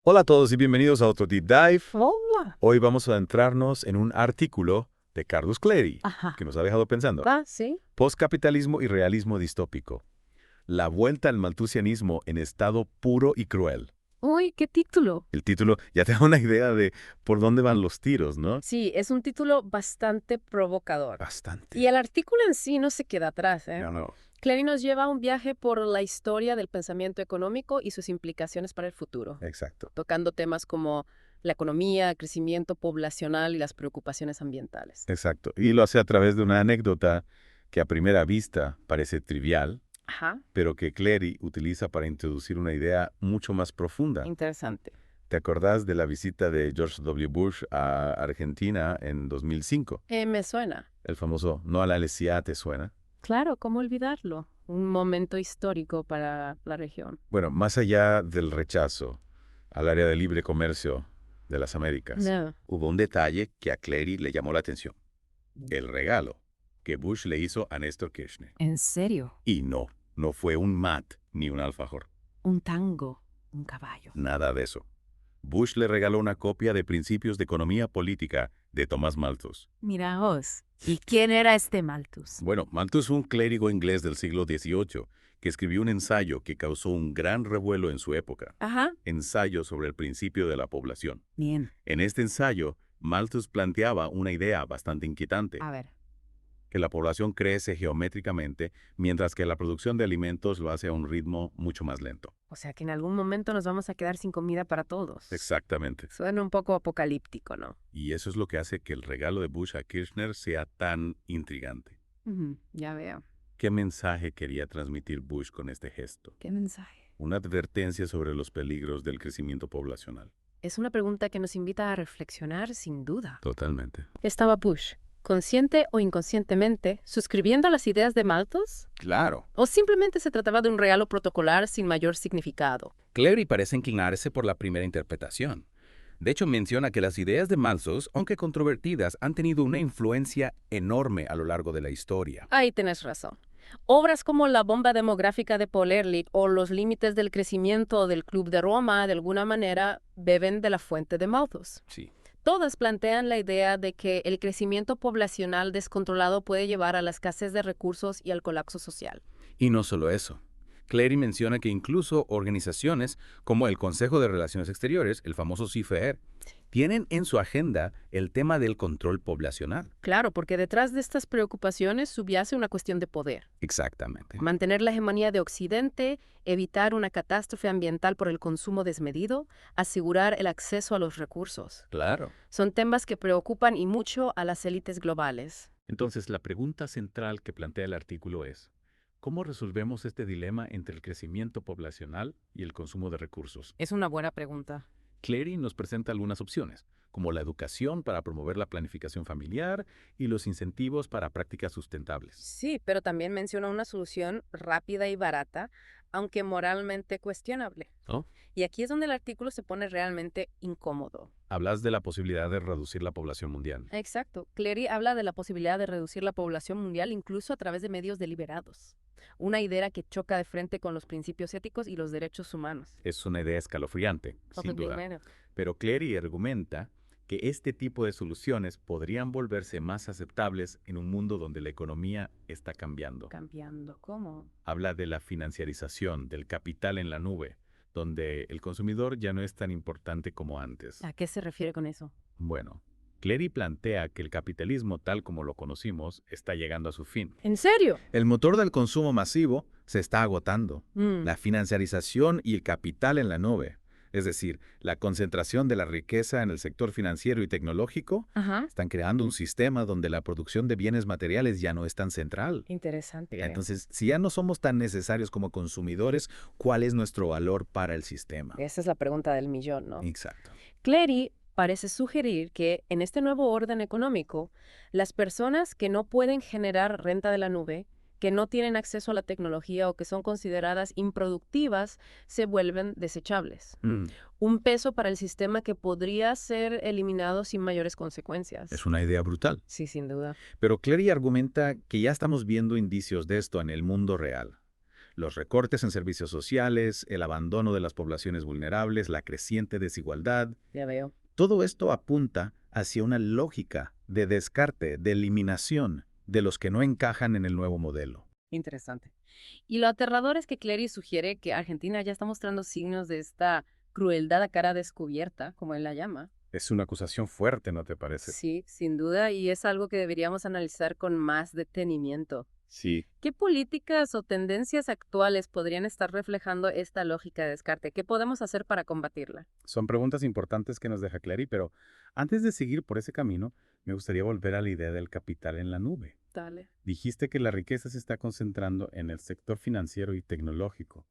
Hola a todos y bienvenidos a otro Deep Dive. Hola. Hoy vamos a adentrarnos en un artículo de Carlos Clery, Ajá. que nos ha dejado pensando. Sí. Postcapitalismo y realismo distópico. La vuelta al malthusianismo en estado puro y cruel. Uy, qué título. El título ya te da una idea de por dónde van los tiros, ¿no? Sí, es un título bastante provocador. Bastante. Y el artículo en sí no se queda atrás, ¿eh? No, no. Clary nos lleva a un viaje por la historia del pensamiento económico y sus implicaciones para el futuro, Exacto. tocando temas como la economía, el crecimiento poblacional y las preocupaciones ambientales. Exacto. Y lo hace a través de una anécdota que a primera vista parece trivial, Ajá, pero que Clery utiliza para introducir una idea mucho más profunda. interesante. ¿Te acordás de la visita de George W. Bush a Argentina en 2005? Me suena. El famoso no a la LCA, ¿te suena? Claro, ¿cómo olvidarlo? Un momento histórico para la región. Bueno, más allá del rechazo al área de libre comercio de las Américas, No. hubo un detalle que a Clery le llamó la atención. El regalo que Bush le hizo a Néstor Kirchner. ¿En serio? Y no fue un mat ni un alfajor. Un tango, un caballo. Nada de eso. Bush le regaló una copia de Principios de Economía Política de Thomas Malthus. Miraos. ¿Y quién era este Malthus? Bueno, Malthus fue un clérigo inglés del siglo XVIII que escribió un ensayo que causó un gran revuelo en su época. Ajá. Ensayo sobre el principio de la población. Bien. En este ensayo, Malthus planteaba una idea bastante inquietante, A ver. que la población crece geométricamente, mientras que la producción de alimentos lo hace a un ritmo mucho más lento. O sea que en algún momento nos vamos a quedar sin comida para todos. Exactamente. Suena un poco apocalíptico, ¿no? Y eso es lo que hace que el regalo de Bush a Kirchner sea tan intrigante. Ya veo. ¿Qué mensaje quería transmitir Bush con este gesto? ¿Qué mensaje? Una advertencia sobre los peligros del crecimiento poblacional. Es una pregunta que nos invita a reflexionar sin duda. Totalmente. ¿Estaba Bush, consciente o inconscientemente, suscribiendo a las ideas de Malthus? Claro. ¿O simplemente se trataba de un regalo protocolar sin mayor significado? Clery parece inclinarse por la primera interpretación. De hecho, menciona que las ideas de Malthus, aunque controvertidas, han tenido una influencia enorme a lo largo de la historia. Ahí tenés razón. Obras como La bomba demográfica de Paul Ehrlich o Los límites del crecimiento del Club de Roma, de alguna manera, beben de la fuente de Malthus. Sí. Todas plantean la idea de que el crecimiento poblacional descontrolado puede llevar a la escasez de recursos y al colapso social. Y no solo eso. Clery menciona que incluso organizaciones como el Consejo de Relaciones Exteriores, el famoso CIFER, tienen en su agenda el tema del control poblacional. Claro, porque detrás de estas preocupaciones subyace una cuestión de poder. Exactamente. Mantener la hegemonía de Occidente, evitar una catástrofe ambiental por el consumo desmedido, asegurar el acceso a los recursos. Claro. Son temas que preocupan y mucho a las élites globales. Entonces, la pregunta central que plantea el artículo es, ¿cómo resolvemos este dilema entre el crecimiento poblacional y el consumo de recursos? Es una buena pregunta. Clery nos presenta algunas opciones, como la educación para promover la planificación familiar y los incentivos para prácticas sustentables. Sí, pero también menciona una solución rápida y barata, aunque moralmente cuestionable. ¿No? Y aquí es donde el artículo se pone realmente incómodo. Hablas de la posibilidad de reducir la población mundial. Exacto. Clery habla de la posibilidad de reducir la población mundial incluso a través de medios deliberados. Una idea que choca de frente con los principios éticos y los derechos humanos. Es una idea escalofriante, sin duda. Pero Clery argumenta que este tipo de soluciones podrían volverse más aceptables en un mundo donde la economía está cambiando. Cambiando, ¿cómo? Habla de la financiarización, del capital en la nube, donde el consumidor ya no es tan importante como antes. ¿A qué se refiere con eso? Bueno, Clery plantea que el capitalismo tal como lo conocimos está llegando a su fin. ¿En serio? El motor del consumo masivo se está agotando. La financiarización y el capital en la nube, es decir, la concentración de la riqueza en el sector financiero y tecnológico, Ajá. están creando un sistema donde la producción de bienes materiales ya no es tan central. Interesante. Entonces, si ya no somos tan necesarios como consumidores, ¿cuál es nuestro valor para el sistema? Esa es la pregunta del millón, ¿no? Exacto. Clery parece sugerir que en este nuevo orden económico, las personas que no pueden generar renta de la nube, que no tienen acceso a la tecnología o que son consideradas improductivas, se vuelven desechables. Un peso para el sistema que podría ser eliminado sin mayores consecuencias. Es una idea brutal. Sí, sin duda. Pero Clery argumenta que ya estamos viendo indicios de esto en el mundo real. Los recortes en servicios sociales, el abandono de las poblaciones vulnerables, la creciente desigualdad. Ya veo. Todo esto apunta hacia una lógica de descarte, de eliminación de los que no encajan en el nuevo modelo. Interesante. Y lo aterrador es que Clery sugiere que Argentina ya está mostrando signos de esta crueldad a cara descubierta, como él la llama. Es una acusación fuerte, ¿no te parece? Sí, sin duda, y es algo que deberíamos analizar con más detenimiento. Sí. ¿Qué políticas o tendencias actuales podrían estar reflejando esta lógica de descarte? ¿Qué podemos hacer para combatirla? Son preguntas importantes que nos deja Clary, pero antes de seguir por ese camino, me gustaría volver a la idea del capital en la nube. Dale. Dijiste que la riqueza se está concentrando en el sector financiero y tecnológico.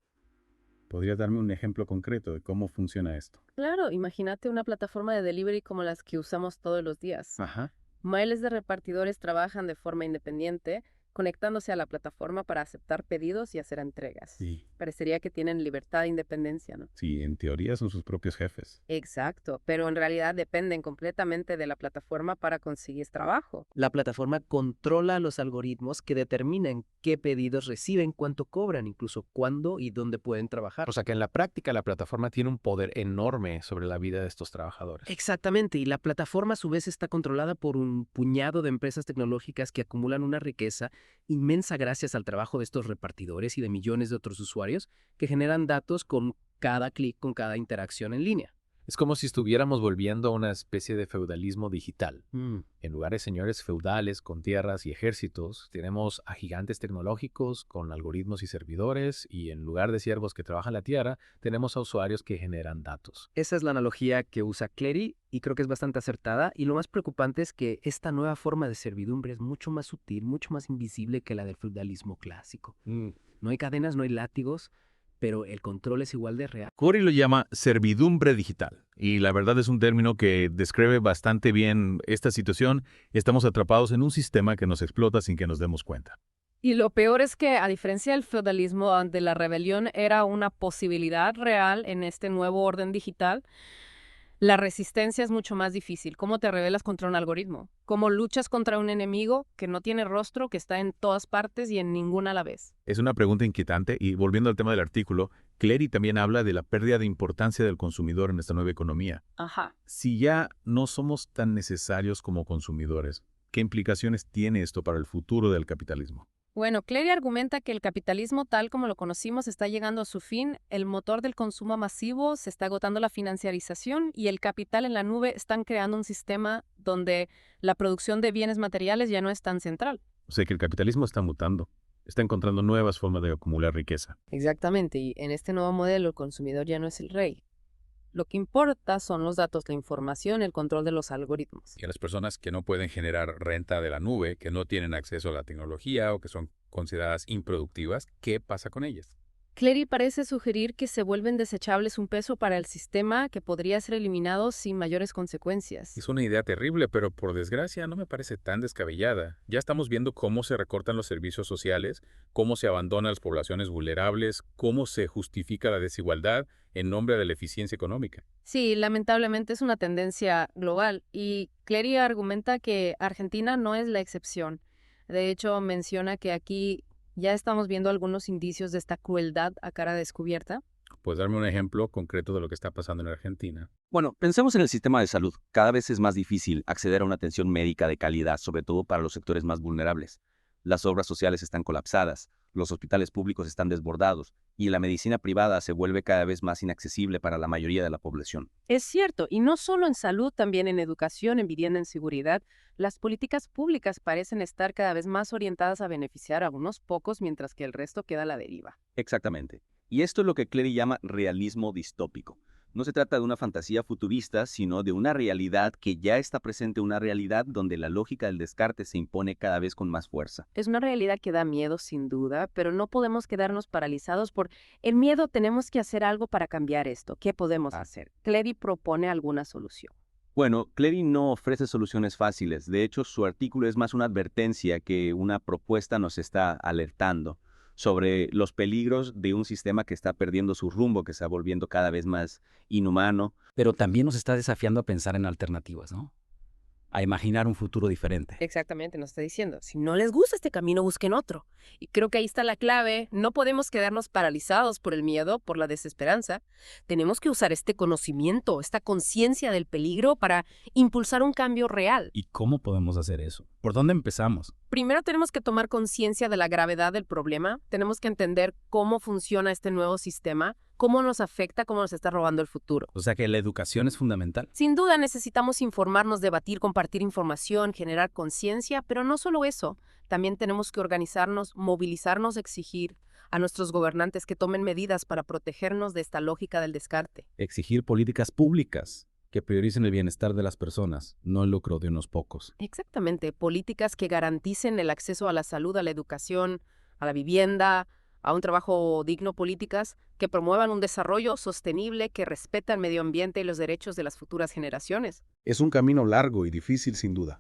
¿Podrías darme un ejemplo concreto de cómo funciona esto? Claro, imagínate una plataforma de delivery como las que usamos todos los días. Ajá. Miles de repartidores trabajan de forma independiente, conectándose a la plataforma para aceptar pedidos y hacer entregas. Sí. Parecería que tienen libertad e independencia, ¿no? Sí, en teoría son sus propios jefes. Exacto, pero en realidad dependen completamente de la plataforma para conseguir trabajo. La plataforma controla los algoritmos que determinan qué pedidos reciben, cuánto cobran, incluso cuándo y dónde pueden trabajar. O sea que en la práctica la plataforma tiene un poder enorme sobre la vida de estos trabajadores. Exactamente, y la plataforma a su vez está controlada por un puñado de empresas tecnológicas que acumulan una riqueza inmensa gracias al trabajo de estos repartidores y de millones de otros usuarios que generan datos con cada clic, con cada interacción en línea. Es como si estuviéramos volviendo a una especie de feudalismo digital. En lugar de señores feudales con tierras y ejércitos, tenemos a gigantes tecnológicos con algoritmos y servidores, y en lugar de siervos que trabajan la tierra, tenemos a usuarios que generan datos. Esa es la analogía que usa Clery y creo que es bastante acertada, y lo más preocupante es que esta nueva forma de servidumbre es mucho más sutil, mucho más invisible que la del feudalismo clásico. No hay cadenas, no hay látigos, pero el control es igual de real. Corey lo llama servidumbre digital, y la verdad es un término que describe bastante bien esta situación. Estamos atrapados en un sistema que nos explota sin que nos demos cuenta. Y lo peor es que, a diferencia del feudalismo, donde la rebelión era una posibilidad real en este nuevo orden digital, la resistencia es mucho más difícil. ¿Cómo te rebelas contra un algoritmo? ¿Cómo luchas contra un enemigo que no tiene rostro, que está en todas partes y en ninguna a la vez? Es una pregunta inquietante, y volviendo al tema del artículo, Clery también habla de la pérdida de importancia del consumidor en esta nueva economía. Ajá. Si ya no somos tan necesarios como consumidores, ¿qué implicaciones tiene esto para el futuro del capitalismo? Bueno, Clery argumenta que el capitalismo tal como lo conocimos está llegando a su fin, el motor del consumo masivo, se está agotando la financiarización y el capital en la nube están creando un sistema donde la producción de bienes materiales ya no es tan central. O sea que el capitalismo está mutando, está encontrando nuevas formas de acumular riqueza. Exactamente, y en este nuevo modelo el consumidor ya no es el rey. Lo que importa son los datos, la información, el control de los algoritmos. Y a las personas que no pueden generar renta de la nube, que no tienen acceso a la tecnología o que son consideradas improductivas, ¿qué pasa con ellas? Clery parece sugerir que se vuelven desechables un peso para el sistema que podría ser eliminado sin mayores consecuencias. Es una idea terrible, pero por desgracia no me parece tan descabellada. Ya estamos viendo cómo se recortan los servicios sociales, cómo se abandonan las poblaciones vulnerables, cómo se justifica la desigualdad en nombre de la eficiencia económica. Sí, lamentablemente es una tendencia global y Clery argumenta que Argentina no es la excepción. De hecho, menciona que aquí ya estamos viendo algunos indicios de esta crueldad a cara descubierta. ¿Puedes darme un ejemplo concreto de lo que está pasando en Argentina? Bueno, pensemos en el sistema de salud. Cada vez es más difícil acceder a una atención médica de calidad, sobre todo para los sectores más vulnerables. Las obras sociales están colapsadas, los hospitales públicos están desbordados y la medicina privada se vuelve cada vez más inaccesible para la mayoría de la población. Es cierto, y no solo en salud, también en educación, en vivienda, en seguridad, las políticas públicas parecen estar cada vez más orientadas a beneficiar a unos pocos, mientras que el resto queda a la deriva. Exactamente. Y esto es lo que Clery llama realismo distópico. No se trata de una fantasía futurista, sino de una realidad que ya está presente, una realidad donde la lógica del descarte se impone cada vez con más fuerza. Es una realidad que da miedo, sin duda, pero no podemos quedarnos paralizados por el miedo. Tenemos que hacer algo para cambiar esto. ¿Qué podemos hacer? Clery propone alguna solución. Bueno, Clery no ofrece soluciones fáciles. De hecho, su artículo es más una advertencia que una propuesta. Nos está alertando sobre los peligros de un sistema que está perdiendo su rumbo, que está volviendo cada vez más inhumano. Pero también nos está desafiando a pensar en alternativas, ¿no? a imaginar un futuro diferente. Exactamente, nos está diciendo, si no les gusta este camino, busquen otro. Y creo que ahí está la clave. No podemos quedarnos paralizados por el miedo, por la desesperanza. Tenemos que usar este conocimiento, esta conciencia del peligro para impulsar un cambio real. ¿Y cómo podemos hacer eso? ¿Por dónde empezamos? Primero tenemos que tomar conciencia de la gravedad del problema. Tenemos que entender cómo funciona este nuevo sistema, cómo nos afecta, cómo nos está robando el futuro. O sea que la educación es fundamental. Sin duda necesitamos informarnos, debatir, compartir información, generar conciencia, pero no solo eso. También tenemos que organizarnos, movilizarnos, exigir a nuestros gobernantes que tomen medidas para protegernos de esta lógica del descarte. Exigir políticas públicas que prioricen el bienestar de las personas, no el lucro de unos pocos. Exactamente, políticas que garanticen el acceso a la salud, a la educación, a la vivienda, a un trabajo digno, políticas que promuevan un desarrollo sostenible que respeta el medio ambiente y los derechos de las futuras generaciones. Es un camino largo y difícil sin duda,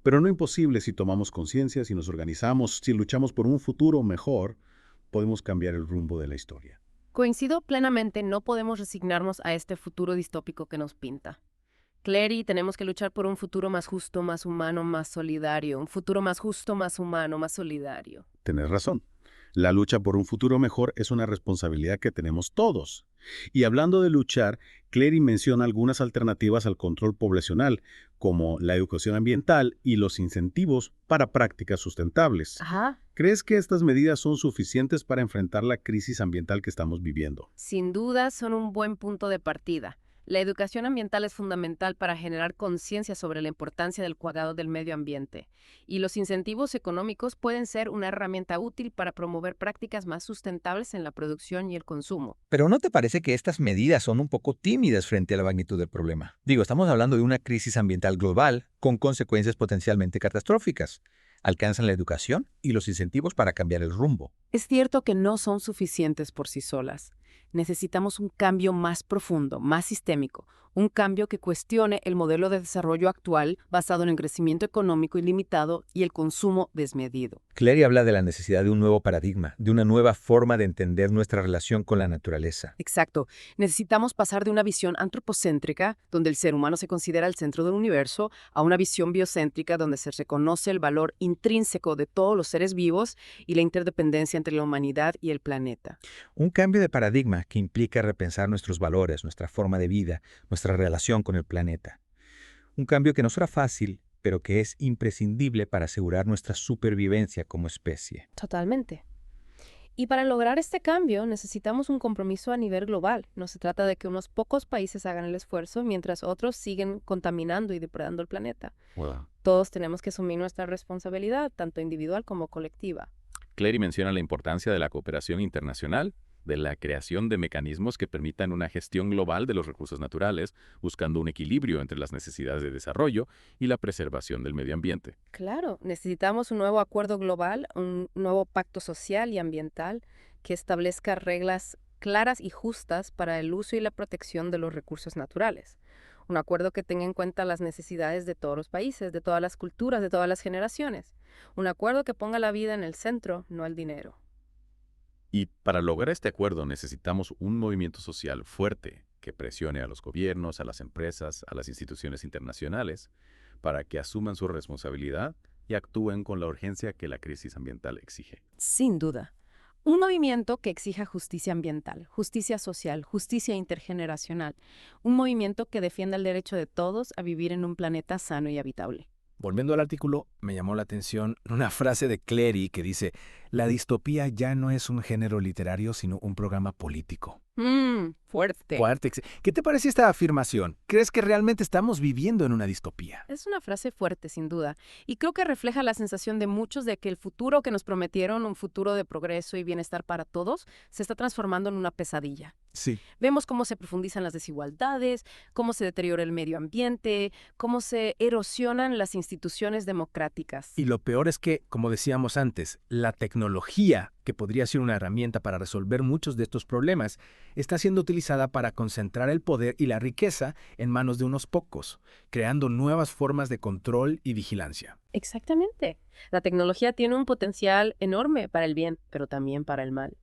pero no imposible si tomamos conciencia, si nos organizamos, si luchamos por un futuro mejor, podemos cambiar el rumbo de la historia. Coincido plenamente, no podemos resignarnos a este futuro distópico que nos pinta. Clary, tenemos que luchar por un futuro más justo, más humano, más solidario. Un futuro más justo, más humano, más solidario. Tenés razón. La lucha por un futuro mejor es una responsabilidad que tenemos todos. Y hablando de luchar, Clary menciona algunas alternativas al control poblacional, como la educación ambiental y los incentivos para prácticas sustentables. Ajá. ¿Crees que estas medidas son suficientes para enfrentar la crisis ambiental que estamos viviendo? Sin duda son un buen punto de partida. La educación ambiental es fundamental para generar conciencia sobre la importancia del cuidado del medio ambiente, y los incentivos económicos pueden ser una herramienta útil para promover prácticas más sustentables en la producción y el consumo. Pero ¿no te parece que estas medidas son un poco tímidas frente a la magnitud del problema? Digo, estamos hablando de una crisis ambiental global con consecuencias potencialmente catastróficas. Alcanzan la educación y los incentivos para cambiar el rumbo. Es cierto que no son suficientes por sí solas. Necesitamos un cambio más profundo, más sistémico, un cambio que cuestione el modelo de desarrollo actual basado en el crecimiento económico ilimitado y el consumo desmedido. Clary habla de la necesidad de un nuevo paradigma, de una nueva forma de entender nuestra relación con la naturaleza. Exacto. Necesitamos pasar de una visión antropocéntrica, donde el ser humano se considera el centro del universo, a una visión biocéntrica, donde se reconoce el valor intrínseco de todos los seres vivos y la interdependencia entre la humanidad y el planeta. Un cambio de paradigma que implica repensar nuestros valores, nuestra forma de vida, nuestra relación con el planeta. Un cambio que no será fácil, pero que es imprescindible para asegurar nuestra supervivencia como especie. Totalmente. Y para lograr este cambio necesitamos un compromiso a nivel global. No se trata de que unos pocos países hagan el esfuerzo mientras otros siguen contaminando y depredando el planeta. Wow. Todos tenemos que asumir nuestra responsabilidad, tanto individual como colectiva. Clary menciona la importancia de la cooperación internacional, de la creación de mecanismos que permitan una gestión global de los recursos naturales, buscando un equilibrio entre las necesidades de desarrollo y la preservación del medio ambiente. Claro, necesitamos un nuevo acuerdo global, un nuevo pacto social y ambiental que establezca reglas claras y justas para el uso y la protección de los recursos naturales. Un acuerdo que tenga en cuenta las necesidades de todos los países, de todas las culturas, de todas las generaciones. Un acuerdo que ponga la vida en el centro, no el dinero. Y para lograr este acuerdo necesitamos un movimiento social fuerte que presione a los gobiernos, a las empresas, a las instituciones internacionales, para que asuman su responsabilidad y actúen con la urgencia que la crisis ambiental exige. Sin duda. Un movimiento que exija justicia ambiental, justicia social, justicia intergeneracional. Un movimiento que defienda el derecho de todos a vivir en un planeta sano y habitable. Volviendo al artículo, me llamó la atención una frase de Clary que dice: la distopía ya no es un género literario, sino un programa político. Fuerte. ¿Qué te parece esta afirmación? ¿Crees que realmente estamos viviendo en una distopía? Es una frase fuerte, sin duda, y creo que refleja la sensación de muchos de que el futuro que nos prometieron, un futuro de progreso y bienestar para todos, se está transformando en una pesadilla. Sí. Vemos cómo se profundizan las desigualdades, cómo se deteriora el medio ambiente, cómo se erosionan las instituciones democráticas. Y lo peor es que, como decíamos antes, la tecnología, que podría ser una herramienta para resolver muchos de estos problemas, está siendo utilizada para concentrar el poder y la riqueza en manos de unos pocos, creando nuevas formas de control y vigilancia. Exactamente. La tecnología tiene un potencial enorme para el bien, pero también para el mal.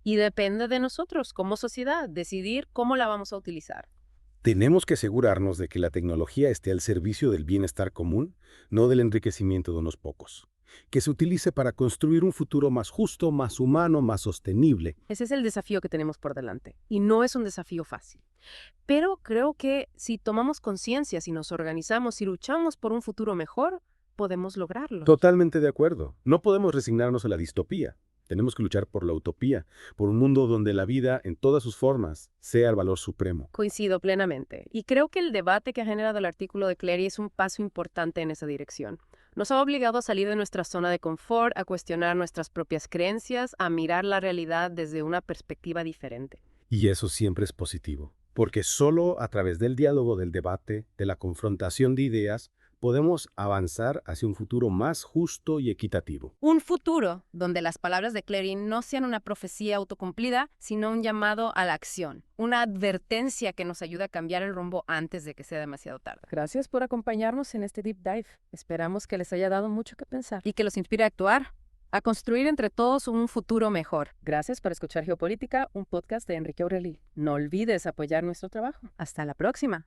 Y depende de nosotros, como sociedad, decidir cómo la vamos a utilizar. Tenemos que asegurarnos de que la tecnología esté al servicio del bienestar común, no del enriquecimiento de unos pocos. Que se utilice para construir un futuro más justo, más humano, más sostenible. Ese es el desafío que tenemos por delante. Y no es un desafío fácil. Pero creo que si tomamos conciencia, si nos organizamos, si luchamos por un futuro mejor, podemos lograrlo. Totalmente de acuerdo. No podemos resignarnos a la distopía. Tenemos que luchar por la utopía, por un mundo donde la vida, en todas sus formas, sea el valor supremo. Coincido plenamente. Y creo que el debate que ha generado el artículo de Clery es un paso importante en esa dirección. Nos ha obligado a salir de nuestra zona de confort, a cuestionar nuestras propias creencias, a mirar la realidad desde una perspectiva diferente. Y eso siempre es positivo, porque solo a través del diálogo, del debate, de la confrontación de ideas, podemos avanzar hacia un futuro más justo y equitativo. Un futuro donde las palabras de Clery no sean una profecía autocumplida, sino un llamado a la acción, una advertencia que nos ayude a cambiar el rumbo antes de que sea demasiado tarde. Gracias por acompañarnos en este Deep Dive. Esperamos que les haya dado mucho que pensar y que los inspire a actuar, a construir entre todos un futuro mejor. Gracias por escuchar Geopolítica, un podcast de Enrique Aureli. No olvides apoyar nuestro trabajo. Hasta la próxima.